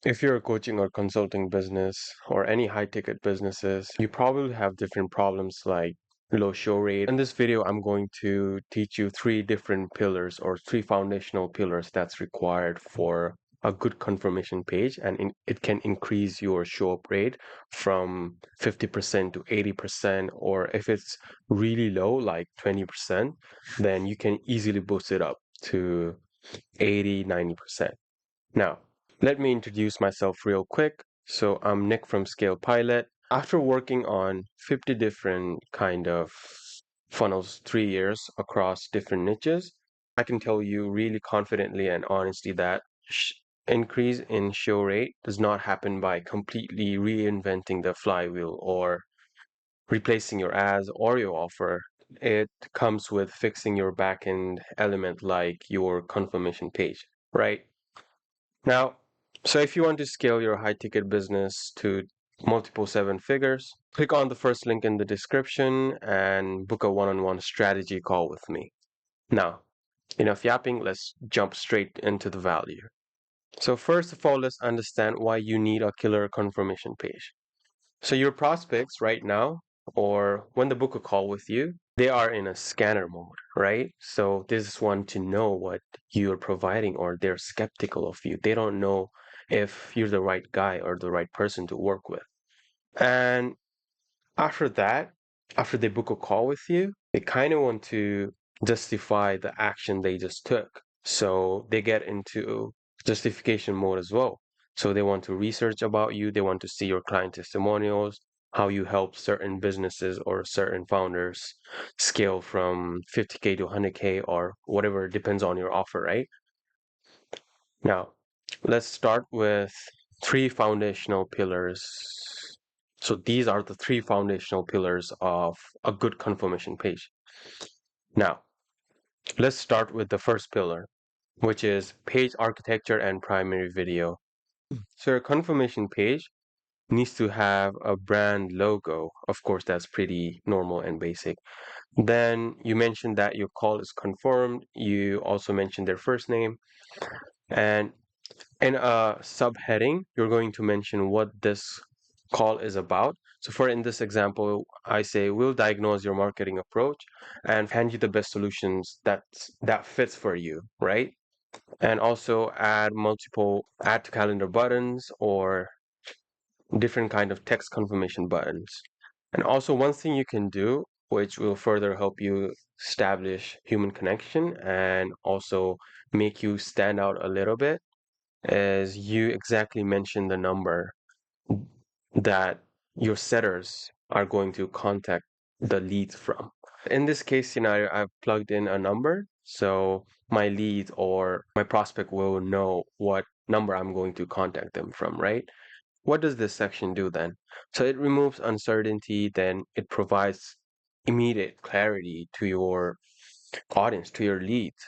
If you're a coaching or consulting business or any high ticket businesses, you probably have different problems like low show rate. In this video, I'm going to teach you three different pillars or three foundational pillars that's required for a good confirmation page, and it can increase your show up rate from 50% to 80%, or if it's really low, like 20%, then you can easily boost it up to 80, 90%. Now, let me introduce myself real quick. So I'm Nick from Scale Pilot. After working on 50 different kind of funnels, 3 years across different niches, I can tell you really confidently and honestly that increase in show rate does not happen by completely reinventing the flywheel or replacing your ads or your offer. It comes with fixing your backend element like your confirmation page, right? Now, so if you want to scale your high ticket business to multiple seven figures, click on the first link in the description and book a one-on-one strategy call with me. Now, enough yapping, let's jump straight into the value. So first of all, let's understand why you need a killer confirmation page. So your prospects right now, or when they book a call with you, they are in a scanner mode, right? So they just want to know what you're providing, or they're skeptical of you. They don't know if you're the right guy or the right person to work with. And after that, after they book a call with you, they kind of want to justify the action they just took. So they get into justification mode as well. So they want to research about you, they want to see your client testimonials, how you help certain businesses or certain founders scale from 50K to 100K or whatever, depends on your offer, right? Now, let's start with three foundational pillars. So these are the three foundational pillars of a good confirmation page. Now, let's start with the first pillar, which is page architecture and primary video. So your confirmation page needs to have a brand logo. Of course, that's pretty normal and basic. Then you mentioned that your call is confirmed. You also mentioned their first name. And in a subheading, you're going to mention what this call is about. So for in this example, I say we'll diagnose your marketing approach and hand you the best solutions that fits for you, right? And also add multiple add to calendar buttons or different kind of text confirmation buttons. And also one thing you can do, which will further help you establish human connection and also make you stand out a little bit, is you exactly mention the number that your setters are going to contact the leads from. In this case scenario, I've plugged in a number, so my lead or my prospect will know what number I'm going to contact them from, right? What does this section do then? So it removes uncertainty, then it provides immediate clarity to your audience, to your leads,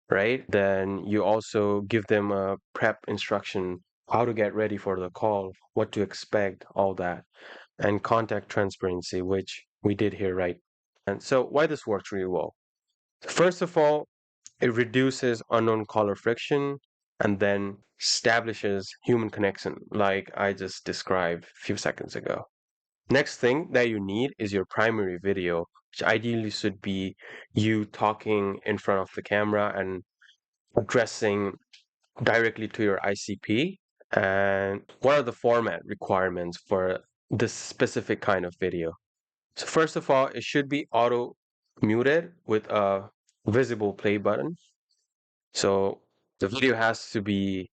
right? Then you also give them a prep instruction, how to get ready for the call, what to expect, all that, and contact transparency, which we did here, right? And so why this works really well. First of all, it reduces unknown caller friction and then establishes human connection, like I just described a few seconds ago. Next thing that you need is your primary video, which ideally should be you talking in front of the camera and addressing directly to your ICP. And what are the format requirements for this specific kind of video? So first of all, it should be auto muted with a visible play button. So the video has to be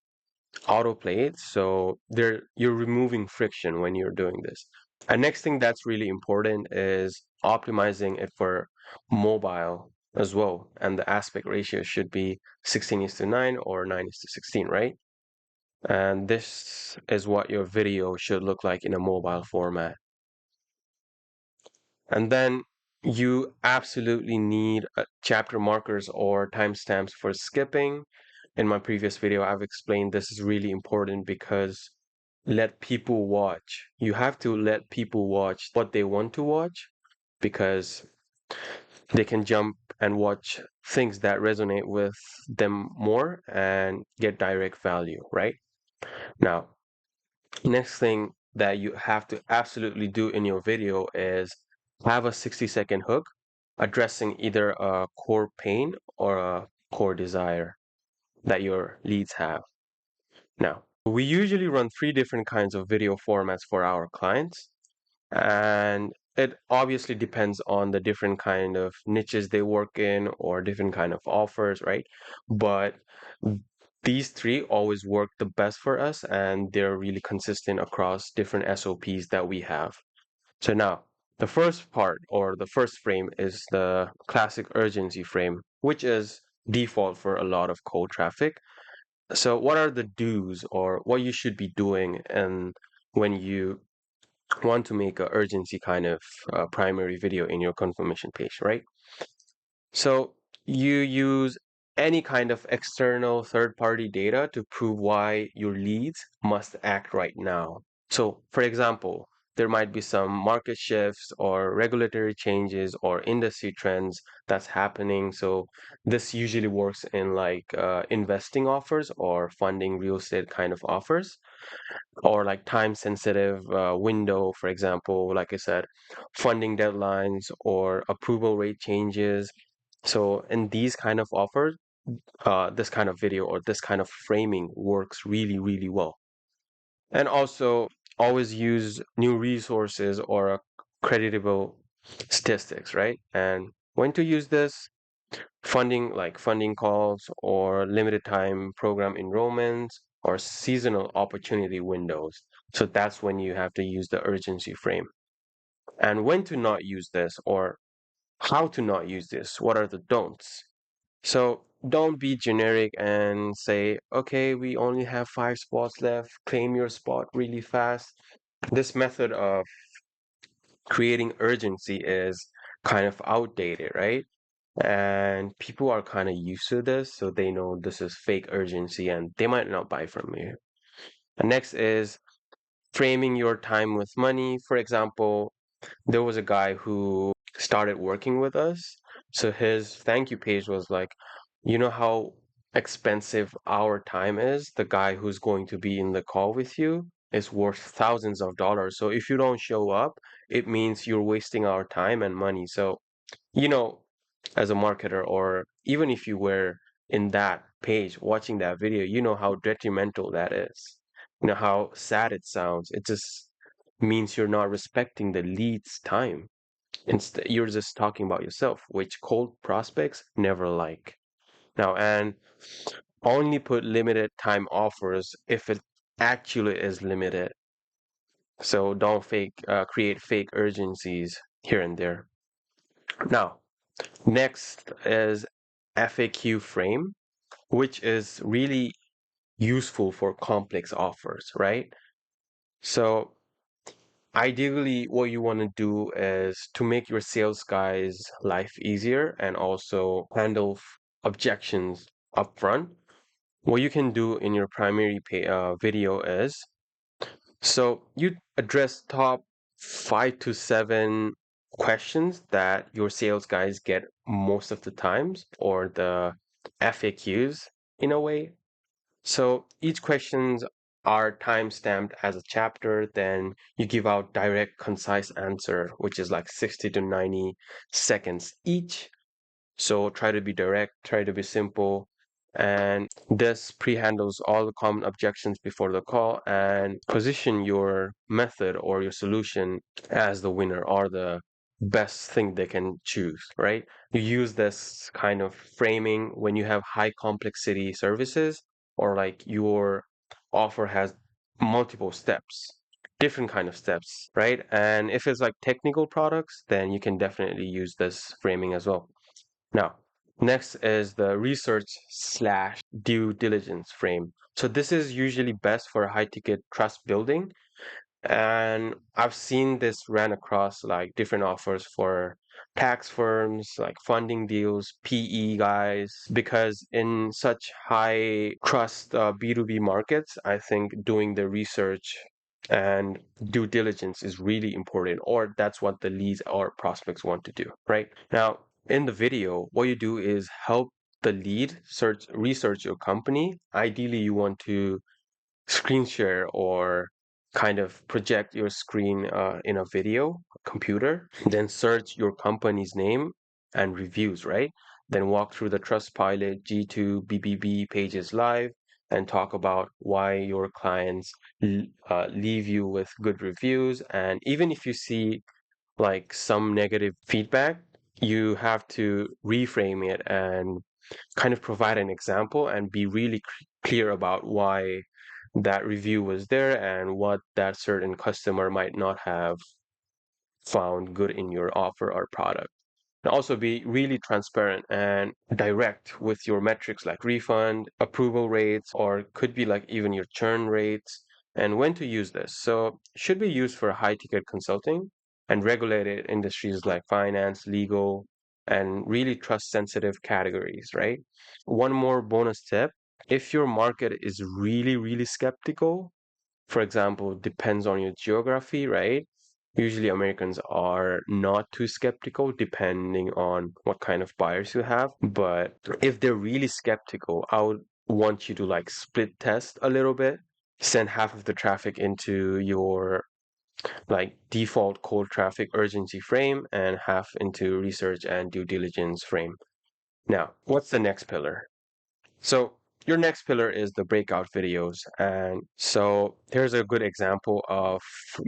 auto played, so you're removing friction when you're doing this. And next thing that's really important is optimizing it for mobile as well. And the aspect ratio should be 16:9 or 9:16, right? And this is what your video should look like in a mobile format. And then you absolutely need chapter markers or timestamps for skipping. In my previous video, I've explained this is really important because let people watch. You have to let people watch what they want to watch because they can jump and watch things that resonate with them more and get direct value, right? Now, Next thing that you have to absolutely do in your video is have a 60-second hook addressing either a core pain or a core desire that your leads have. Now, we usually run three different kinds of video formats for our clients, and it obviously depends on the different kind of niches they work in or different kind of offers, right? But these three always work the best for us, and they're really consistent across different SOPs that we have. So now, the first part or the first frame is the classic urgency frame, which is default for a lot of cold traffic. So what are the do's or what you should be doing and when you want to make a urgency kind of primary video in your confirmation page, right? So you use any kind of external third-party data to prove why your leads must act right now. So, for example, there might be some market shifts or regulatory changes or industry trends that's happening. So this usually works in like investing offers or funding real estate kind of offers or like time sensitive window, for example, like I said, funding deadlines or approval rate changes. So in these kind of offers, this kind of video or this kind of framing works really, really well. And also always use new resources or creditable statistics, right? And when to use this, funding like funding calls or limited time program enrollments or seasonal opportunity windows. So that's when you have to use the urgency frame. And when to not use this or how to not use this, what are the don'ts? So don't be generic and say, okay, we only have 5 spots left, claim your spot really fast. This method of creating urgency is kind of outdated, right? And people are kind of used to this, so they know this is fake urgency and they might not buy from you. And next is framing your time with money. For example, there was a guy who started working with us. So his thank you page was like, you know how expensive our time is? The guy who's going to be in the call with you is worth thousands of dollars. So if you don't show up, it means you're wasting our time and money. So you know, as a marketer, or even if you were in that page watching that video, you know how detrimental that is. You know how sad it sounds. It just means you're not respecting the lead's time. Instead, you're just talking about yourself, which cold prospects never like. Now, and only put limited time offers if it actually is limited. So don't create fake urgencies here and there. Now, next is FAQ frame, which is really useful for complex offers, right? So ideally, what you want to do is to make your sales guys' life easier and also handle objections upfront. What you can do in your primary video is so you address top 5 to 7 questions that your sales guys get most of the times, or the FAQs in a way. So each questions are time stamped as a chapter, then you give out direct, concise answer, which is like 60 to 90 seconds each. So try to be direct, try to be simple. And this pre-handles all the common objections before the call and position your method or your solution as the winner or the best thing they can choose, right? You use this kind of framing when you have high complexity services or like your offer has multiple steps, different kind of steps, right? And if it's like technical products, then you can definitely use this framing as well. Now, next is the research slash due diligence frame. So this is usually best for high ticket trust building. And I've seen this ran across like different offers for tax firms, like funding deals, PE guys, because in such high trust B2B markets, I think doing the research and due diligence is really important, or that's what the leads or prospects want to do, right? Now, in the video, what you do is help the lead research your company. Ideally, you want to screen share or kind of project your screen in a video computer, then search your company's name and reviews, right? Then walk through the Trustpilot, G2, BBB pages live and talk about why your clients leave you with good reviews. And even if you see like some negative feedback, you have to reframe it and kind of provide an example and be really clear about why that review was there and what that certain customer might not have found good in your offer or product. And also be really transparent and direct with your metrics like refund, approval rates, or could be like even your churn rates and when to use this. So it should be used for high ticket consulting and regulated industries like finance, legal, and really trust sensitive categories, right? One more bonus tip. If your market is really, really skeptical, for example, depends on your geography, right? Usually Americans are not too skeptical depending on what kind of buyers you have. But if they're really skeptical, I would want you to like split test a little bit, send half of the traffic into your like default cold traffic urgency frame and half into research and due diligence frame. Now, what's the next pillar? So your next pillar is the breakout videos. And so here's a good example of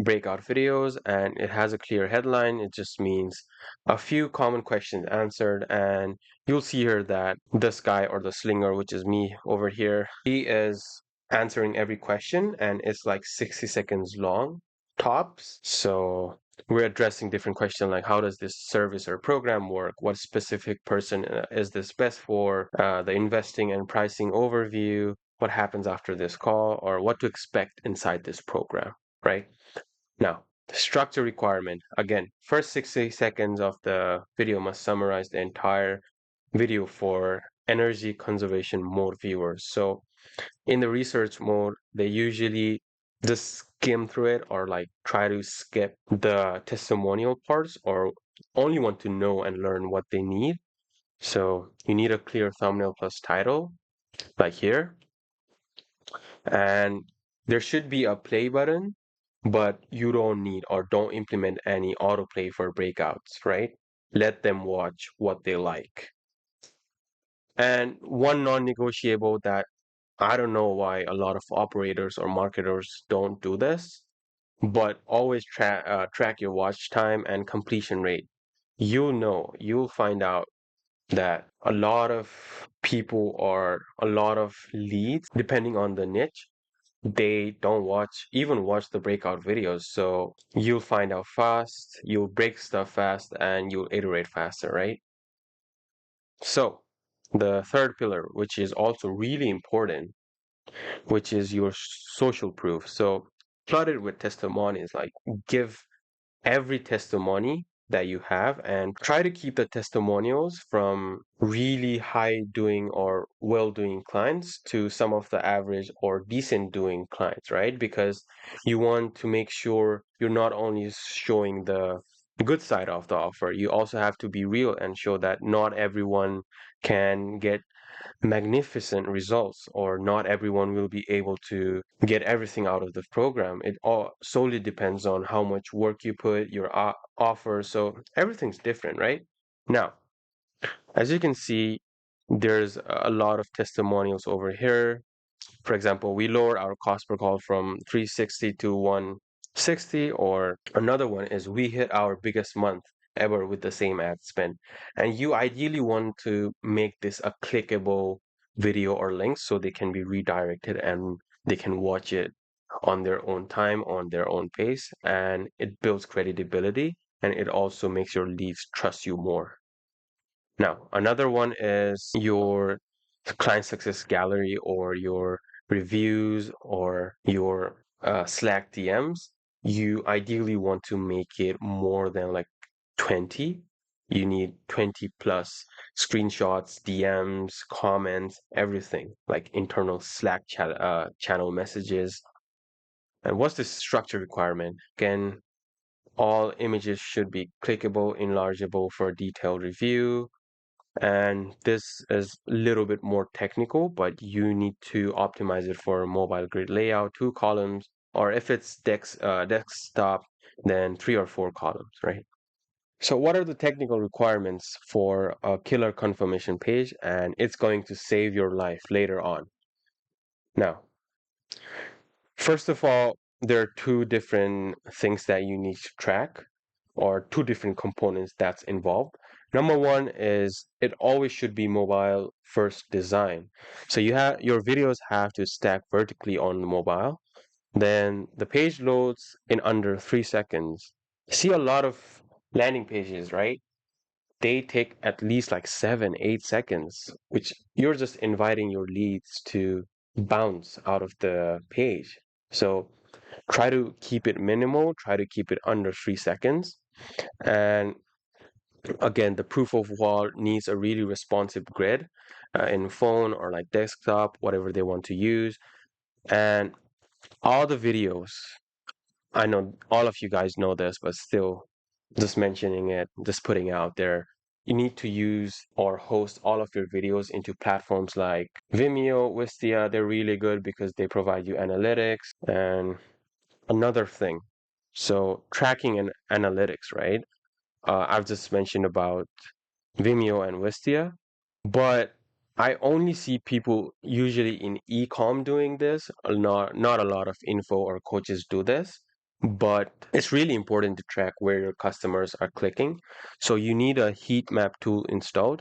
breakout videos, and it has a clear headline. It just means a few common questions answered. And you'll see here that this guy or the slinger, which is me over here, he is answering every question and it's like 60 seconds long tops. So we're addressing different questions like how does this service or program work? What specific person is this best for? The investing and pricing overview, what happens after this call, or what to expect inside this program, right? Now, the structure requirement. Again, first 60 seconds of the video must summarize the entire video for energy conservation mode viewers. So in the research mode, they usually just skim through it or like try to skip the testimonial parts or only want to know and learn what they need. So you need a clear thumbnail plus title, like here. And there should be a play button, but you don't need or don't implement any autoplay for breakouts, right? Let them watch what they like. And one non-negotiable that I don't know why a lot of operators or marketers don't do this, but always track your watch time and completion rate. You'll find out that a lot of people or a lot of leads, depending on the niche, they don't even watch the breakout videos. So you'll find out fast, you'll break stuff fast, and you'll iterate faster, right? So the third pillar, which is also really important, which is your social proof. So flood it with testimonies, like give every testimony that you have and try to keep the testimonials from really high doing or well doing clients to some of the average or decent doing clients, right? Because you want to make sure you're not only showing the good side of the offer, you also have to be real and show that not everyone can get magnificent results or not everyone will be able to get everything out of the program. It all solely depends on how much work you put, your offer. So everything's different, right? Now, as you can see, there's a lot of testimonials over here. For example, we lowered our cost per call from 360 to 160, or another one is we hit our biggest month ever with the same ad spend. And you ideally want to make this a clickable video or link so they can be redirected and they can watch it on their own time, on their own pace, and it builds credibility and it also makes your leads trust you more. Now, another one is your client success gallery or your reviews or your Slack DMs. You ideally want to make it more than like 20. You need 20 plus screenshots, DMs, comments, everything, like internal Slack channel messages. And what's the structure requirement? Again, all images should be clickable, enlargeable for detailed review. And this is a little bit more technical, but you need to optimize it for mobile grid layout, 2 columns, or if it's desktop, then 3 or 4 columns, right? So what are the technical requirements for a killer confirmation page? And it's going to save your life later on. Now, first of all, there are two different things that you need to track, or two different components that's involved. Number one is it always should be mobile first design. So your videos have to stack vertically on the mobile. Then the page loads in under 3 seconds. See a lot of landing pages, right? They take at least like 7, 8 seconds, which you're just inviting your leads to bounce out of the page. So try to keep it minimal, try to keep it under 3 seconds. And again, the proof of wall needs a really responsive grid in phone or like desktop, whatever they want to use. And all the videos, I know all of you guys know this, but still just mentioning it, just putting it out there. You need to use or host all of your videos into platforms like Vimeo, Wistia. They're really good because they provide you analytics. And another thing, so tracking and analytics, right? I've just mentioned about Vimeo and Wistia, but I only see people usually in e-com doing this. Not a lot of info or coaches do this, but it's really important to track where your customers are clicking. So you need a heat map tool installed.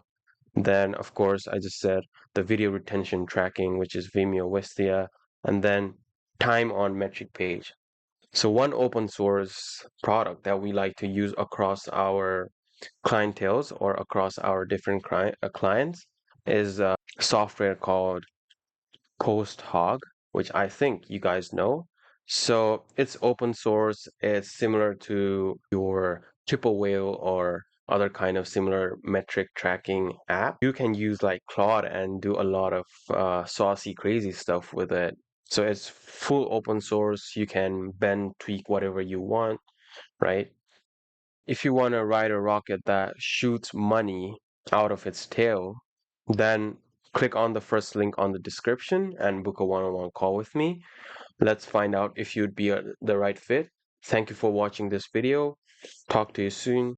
Then, of course, I just said the video retention tracking, which is Vimeo, Wistia, and then time on metric page. So one open source product that we like to use across our clientels or across our different clients is software called Post Hog, which I think you guys know. So it's open source. It's similar to your Triple Whale or other kind of similar metric tracking app. You can use like Claude and do a lot of saucy, crazy stuff with it. So it's full open source. You can bend, tweak whatever you want, right? If you want to ride a rocket that shoots money out of its tail, then click on the first link on the description and book a one-on-one call with me. Let's find out if you'd be the right fit. Thank you for watching this video. Talk to you soon.